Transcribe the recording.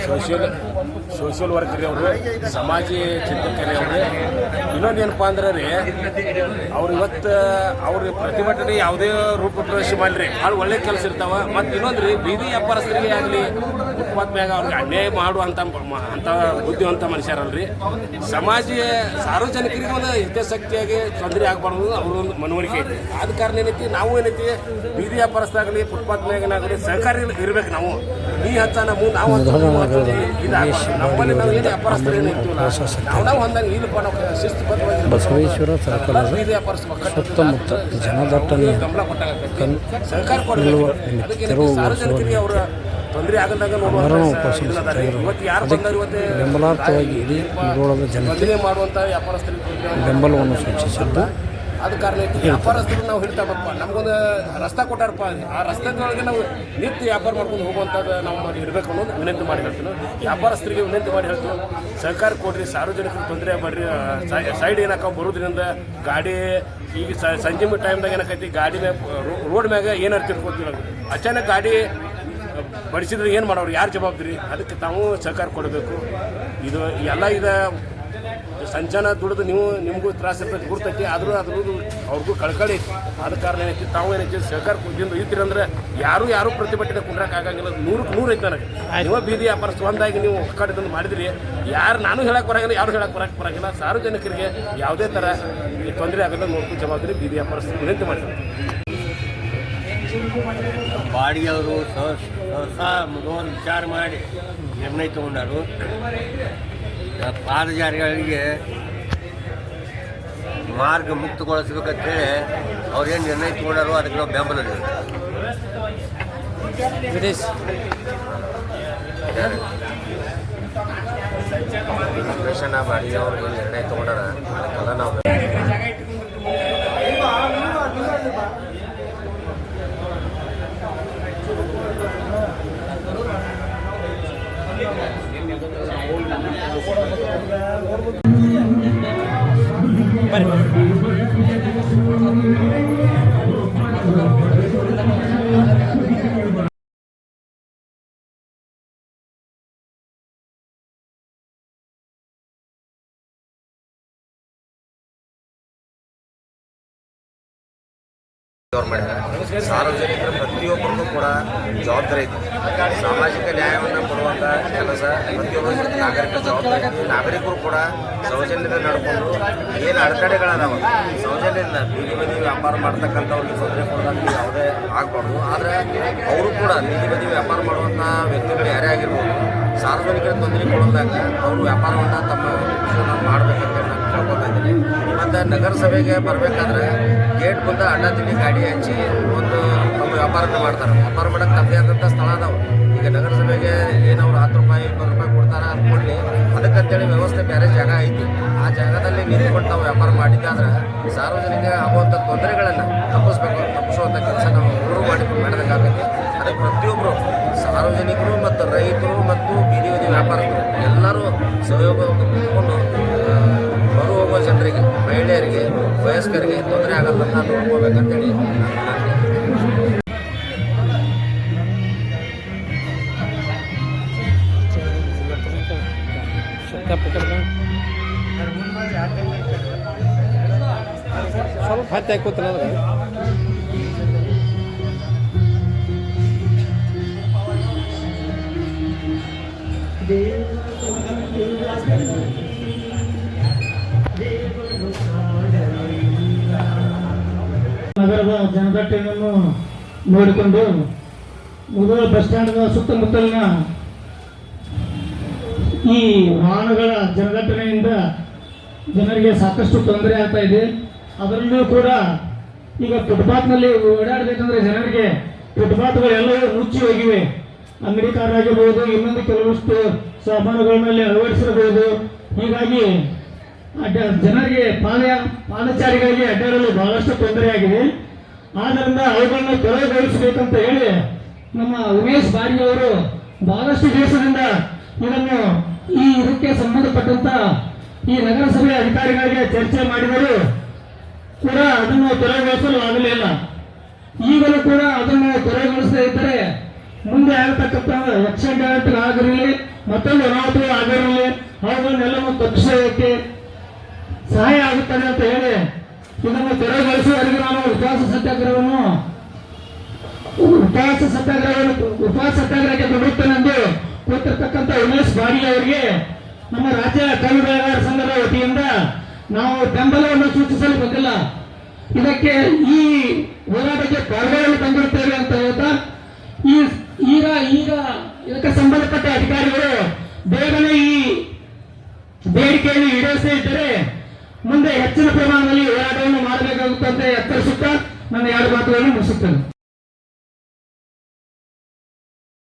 Social worker ಅವರು ಸಮಾಜ ಚಿಂತಕರಿ ಅವರು ಇನ್ನೊಂದೇನಪ್ಪ ಅಂದ್ರೆ ರೀ ಅವ್ರು ಇವತ್ತು ಅವ್ರ ಪ್ರತಿಭಟನೆ ಯಾವುದೇ ರೂಪ ಪ್ರವೇಶ ಮಾಡಿರಿ ಭಾಳ ಒಳ್ಳೆ ಕೆಲಸ ಇರ್ತಾವ. ಮತ್ತು ಇನ್ನೊಂದು ರೀ ಬೀದಿ ವ್ಯಾಪಾರಸ್ಥರಿಗೆ ಆಗಲಿ ಫುಟ್ಪಾತ್ ಮ್ಯಾಗ ಅವ್ರಿಗೆ ಅನ್ಯಾಯ ಮಾಡುವಂಥ ಬುದ್ಧಿವಂತ ಮನುಷ್ಯರಲ್ರಿ. ಸಮಾಜ ಸಾರ್ವಜನಿಕರಿಗೆ ಒಂದು ಹಿತಾಸಕ್ತಿಯಾಗಿ ತೊಂದರೆ ಆಗಬಾರ್ದು ಅವ್ರ ಒಂದು ಮನವರಿಕೆ ಐತಿ. ಆದ ಕಾರಣ ಏನೈತಿ ನಾವು ಏನೈತಿ ಬೀದಿ ವ್ಯಾಪಾರಸ್ಥಾಗಲಿ ಫುಟ್ಪಾತ್ ಮ್ಯಾಗನಾಗಲಿ ಸಹಕಾರಿ ಇರ್ಬೇಕು. ನಾವು ಈ ಹತ್ತ ನಾವು ನಮ್ಮಲ್ಲಿ ನಾವು ಏನು ವ್ಯಾಪಾರಸ್ಥರು ಏನಿರ್ತೀವಲ್ಲ ನಾವು ಹೊಂದಂಗೆ ಇಲ್ಲಪ್ಪ ನಾವು ಶಿಸ್ತುಬದ್ಧವಾಗಿ ಬಸವೇಶ್ವರ ಸರ್ಕಲ್ ಸುತ್ತಮುತ್ತ ಜನದಟ್ಟಣೆ ಸಹಕಾರ ಕೊಡಬೇಕು. ಅದಕ್ಕೆ ಸಾರ್ವಜನಿಕರಿಗೆ ಅವರ ತೊಂದರೆ ಆಗದಾಗ ಬೆಂಬಲಾರ್ಥವಾಗಿ ಇಡೀ ಮುಧೋಳದ ಜನತೆ ಮಾಡುವಂಥ ವ್ಯಾಪಾರಸ್ಥರಿಗೆ ಬೆಂಬಲವನ್ನು ಸೂಚಿಸಿದ್ದು. ಅದ ಕಾರಣ ವ್ಯಾಪಾರಸ್ಥರು ನಾವು ಹೇಳ್ತಾವಪ್ಪ ನಮಗೊಂದು ರಸ್ತೆ ಕೊಟ್ಟಾರಪ್ಪ, ಆ ರಸ್ತೆದೊಳಗೆ ನಾವು ನಿಂತು ವ್ಯಾಪಾರ ಮಾಡ್ಕೊಂಡು ಹೋಗುವಂಥದ್ದು ನಾವು ಇರಬೇಕು ಅನ್ನೋದು ವಿನಂತಿ ಮಾಡಿ ಹೇಳ್ತೀವಿ. ವ್ಯಾಪಾರಸ್ಥರಿಗೆ ವಿನಂತಿ ಮಾಡಿ ಹೇಳ್ತೀವಿ, ಸಹಕಾರ ಕೊಡ್ರಿ, ಸಾರ್ವಜನಿಕರು ತೊಂದರೆ ಮಾಡ್ರಿ. ಸೈಡ್ ಏನಕ್ಕ ಬರೋದ್ರಿಂದ ಗಾಡಿ ಈಗ ಸಂಜೆ ಟೈಮ್ದಾಗ ಏನಕ್ಕೈತಿ ಗಾಡಿ ರೋಡ್ ಮ್ಯಾಗ ಏನಾರು ತಿಳ್ಕೊತೀವಿ. ಅಚಾನಕ್ ಗಾಡಿ ಬಡಿಸಿದ್ರೆ ಏನು ಮಾಡೋರು, ಯಾರು ಜವಾಬ್ದಾರಿ? ಅದಕ್ಕೆ ತಾವು ಸಹಕಾರ ಕೊಡಬೇಕು. ಇದು ಎಲ್ಲ ಸಂಚಾನ ದುಡಿದು ನಿಮಗೂ ತ್ರಾಸ ಇರ್ತೈತಿ ಗುರ್ತೈತಿ, ಆದರೂ ಅವ್ರಿಗೂ ಕಳ್ಕಳಿ. ಆದ ಕಾರಣ ಏನೈತಿ ತಾವು ಏನೈತಿ ಸಹಕಾರ ಕೊಡ್ದಿಂದ ಇದ್ರಂದ್ರೆ ಯಾರು ಪ್ರತಿಭಟನೆ ಕುಂಡ್ರಕ್ಕೆ ಆಗಂಗಿಲ್ಲ. 100ಕ್ಕೆ 100 ಐತೆ ನನಗೆ. ನೀವು ಬೀದಿ ವ್ಯಾಪಾರಸ್ಥ ಒಂದಾಗಿ ನೀವು ಒಕ್ಕಡಿದಂದು ಮಾಡಿದ್ರಿ ನಾನು ಹೇಳಕ್ಕೆ ಬರಂಗಿಲ್ಲ, ಯಾರು ಹೇಳಕ್ಕೆ ಬರಂಗಿಲ್ಲ. ಸಾರ್ವಜನಿಕರಿಗೆ ಯಾವುದೇ ಥರ ತೊಂದರೆ ಆಗೋದು ನೋಡ್ಕೊಂಡು ಜವಾಬ್ದಾರಿ ಬೀದಿ ವ್ಯಾಪಾರಸ್ಥರು ವಿನಂತಿ ಮಾಡಿದ್ರು. ಬಾಡಿಗೆಯವರು ಮೊದಲು ವಿಚಾರ ಮಾಡಿ ನಿರ್ಣಯ ತಗೊಂಡರು. ಪಾದಚಾರಿಗಳಿಗೆ ಮಾರ್ಗ ಮುಕ್ತಗೊಳಿಸ್ಬೇಕಂತೇಳಿ ಅವ್ರೇನು ನಿರ್ಣಯ ತಗೊಂಡಾರೋ ಅದಕ್ಕೆ ನಾವು ಬೆಂಬಲ ಬಾಡಿಗೆ ಅವ್ರಿಗೆ ನಿರ್ಣಯ ತಗೊಂಡಾರ ಅದಕ್ಕೆಲ್ಲ ನಾವು ಮಾಡಿದ್ದಾರೆ. ಸಾರ್ವಜನಿಕರ ಪ್ರತಿಯೊಬ್ಬರಿಗೂ ಕೂಡ ಜವಾಬ್ದಾರಿ ಐತಿ. ಸಾಮಾಜಿಕ ನ್ಯಾಯವನ್ನು ಕೊಡುವಂಥ ಕೆಲಸ ಪ್ರತಿಯೊಬ್ಬ ನಾಗರಿಕ ಜವಾಬ್ದಾರಿ ಐತಿ. ನಾಗರಿಕರು ಕೂಡ ಸೌಜನ್ಯದಿಂದ ನಡ್ಕೊಂಡು ಏನು ಅಡೆತಡೆಗಳದಾವ ಸೌಜನ್ಯದಿಂದ ಬೀದಿ ಬದಿ ವ್ಯಾಪಾರ ಮಾಡ್ತಕ್ಕಂಥವ್ರಿಗೆ ತೊಂದರೆ ಕೊಡೋದಕ್ಕೆ ಯಾವುದೇ ಆಗಬಾರ್ದು. ಆದರೆ ಅವರು ಕೂಡ ಬೀದಿ ಬದಿ ವ್ಯಾಪಾರ ಮಾಡುವಂಥ ವ್ಯಕ್ತಿಗಳು ಯಾರೇ ಆಗಿರ್ಬೋದು ಸಾರ್ವಜನಿಕರ ತೊಂದರೆ ಕೊಡೋದಾಗ ಅವರು ವ್ಯಾಪಾರವನ್ನು ತಮ್ಮ ಮಾಡಬೇಕಂತ ನಾನು ಕೇಳ್ಕೊತಾ ಇದ್ದೀನಿ. ಮತ್ತು ನಗರಸಭೆಗೆ ಬರಬೇಕಾದ್ರೆ ಗೇಟ್ ಮುಂದೆ ಅಡ್ಡ ತಿಂಡಿ ಗಾಡಿ ಹಚ್ಚಿ ಒಂದು ತಮ್ಮ ವ್ಯಾಪಾರನ ಮಾಡ್ತಾರೆ. ವ್ಯಾಪಾರ ಮಾಡೋಕ್ಕೆ ತಮ್ಮದೇ ಆದಂಥ ಸ್ಥಳ ಅದಾವೆ. ಈಗ ನಗರಸಭೆಗೆ ಏನವ್ರು 10 ರೂಪಾಯಿ 20 ರೂಪಾಯಿ ಕೊಡ್ತಾರೆ ಅಂದ್ಕೊಳ್ಳಿ, ಅದಕ್ಕಂತೇಳಿ ವ್ಯವಸ್ಥೆ ಬೇರೆ ಜಾಗ ಐತಿ. ಆ ಜಾಗದಲ್ಲಿ ನಿಂತ್ಕೊಂಡು ನಾವು ವ್ಯಾಪಾರ ಮಾಡಿದ್ದಾದ್ರೆ ಸಾರ್ವಜನಿಕ ಆಗುವಂಥ ತೊಂದರೆಗಳನ್ನು ತಪ್ಪಿಸುವಂಥ ಕೆಲಸ ನಾವು ಎಲ್ಲರೂ ಮಾಡೋದಕ್ಕಾಗತ್ತೆ. ಅದಕ್ಕೆ ಪ್ರತಿಯೊಬ್ಬರು ಸಾರ್ವಜನಿಕರು ಮತ್ತು ರೈತರು ಮತ್ತು ಬೀದಿ ಬದಿ ವ್ಯಾಪಾರಸ್ಥರು ಎಲ್ಲರೂ ಸಹಯೋಗ ಕೊಟ್ಕೊಂಡು ಬರು ಹೋಗುವ ಜನರಿಗೆ, ಮಹಿಳೆಯರಿಗೆ, ವಯಸ್ಕರಿಗೆ ತೊಂದರೆ ಆಗಲ್ಲ ನೋಡ್ಕೋಬೇಕಂತೇಳಿ ಸ್ವಲ್ಪ ಹತ್ತಿ ಹಾಕೋತಲ್ಲ ನಗರದ ಜನದಟ್ಟಣೆಯನ್ನು ನೋಡಿಕೊಂಡು ಮುಧೋಳ ಬಸ್ ಸ್ಟ್ಯಾಂಡ್ನ ಸುತ್ತಮುತ್ತಲಿನ ಈ ವಾಹನಗಳ ಜನದಟ್ಟಣೆಯಿಂದ ಜನರಿಗೆ ಸಾಕಷ್ಟು ತೊಂದರೆ ಆಗ್ತಾ ಇದೆ. ಅದರಲ್ಲೂ ಕೂಡ ಈಗ ಫುಟ್ಪಾತ್ನಲ್ಲಿ ಓಡಾಡಬೇಕಂದ್ರೆ ಜನರಿಗೆ ಫುಟ್ಪಾತ್ಗಳೆಲ್ಲವೂ ಮುಚ್ಚಿ ಹೋಗಿವೆ. ಅಂಗಡಿಕಾರರಾಗಿರ್ಬೋದು, ಇನ್ನೊಂದು ಕೆಲವಷ್ಟು ಸಾಮಾನುಗಳಲ್ಲಿ ಅಳವಡಿಸಿರಬಹುದು. ಹೀಗಾಗಿ ಜನರಿಗೆ ಪಾದಚಾರಿಗಳಿಗೆ ಅಡ್ಡಾಡಲು ಬಹಳಷ್ಟು ತೊಂದರೆಯಾಗಿದೆ. ಆದ್ದರಿಂದ ಅವುಗಳನ್ನು ತೆರವುಗೊಳಿಸಬೇಕಂತ ಹೇಳಿ ನಮ್ಮ ಉಮೇಶ್ ಬಾಡಿಗೆ ಅವರು ಬಹಳಷ್ಟು ದಿವಸದಿಂದ ಇದಕ್ಕೆ ಸಂಬಂಧಪಟ್ಟಂತ ಈ ನಗರಸಭೆ ಅಧಿಕಾರಿಗಳಿಗೆ ಚರ್ಚೆ ಮಾಡಿದರೂ ಕೂಡ ಅದನ್ನು ತೆರವುಗೊಳಿಸಲು ಆಗಲಿಲ್ಲ. ಈಗಲೂ ಕೂಡ ಅದನ್ನು ತೆರವುಗೊಳಿಸದೇ ಇದ್ದರೆ ಮುಂದೆ ಆಗತಕ್ಕಂಥ ಆಕ್ಸಿಡೆಂಟ್ ಆಗಿರಲಿ ಮತ್ತೊಂದು ಅನಾಹುತ ಆಗಿರಲಿ ಅವುಗಳನ್ನೆಲ್ಲವೂ ತಪ್ಪಿಸೋದಕ್ಕೆ ಸಹಾಯ ಆಗುತ್ತದೆ ಅಂತ ಹೇಳಿ ಇದನ್ನು ತೆರವುಗೊಳಿಸುವವರೆಗೂ ನಾನು ಉಪವಾಸ ಸತ್ಯಾಗ್ರಹಕ್ಕೆ ದುಡಿಯುತ್ತೇನೆಂದು ಕೂತಿರ್ತಕ್ಕಂಥ ಉಮೇಶ್ ಬಾಡಿ ಅವರಿಗೆ ನಮ್ಮ ರಾಜ್ಯ ಕಲ್ಲು ಬೆಳೆಗಾರರ ಸಂಘದ ವತಿಯಿಂದ ನಾವು ಬೆಂಬಲವನ್ನು ಸೂಚಿಸಲು ಬಂದಿಲ್ಲ. ಇದಕ್ಕೆ ಈ ಹೋರಾಟಕ್ಕೆ ಪಾಲ್ಗೊಳ್ಳಲು ತಂದಿರುತ್ತೇವೆ ಅಂತ ಹೇಳ್ತಾ ಈಗ ಇದಕ್ಕೆ ಸಂಬಂಧಪಟ್ಟ ಅಧಿಕಾರಿಗಳು ಬೇಗನೆ ಈ ಬೇಡಿಕೆಯನ್ನು ಈಡೇರಿಸದೇ ಇದ್ದರೆ ಮುಂದೆ ಹೆಚ್ಚಿನ ಪ್ರಮಾಣದಲ್ಲಿ ಹೋರಾಟವನ್ನು ಮಾಡಬೇಕಾಗುತ್ತದೆ ಅಂತ ಎಚ್ಚರಿಸುತ್ತಾ ನನ್ನ 2 ಮಾತುಗಳನ್ನು ಮುಗಿಸುತ್ತೇನೆ.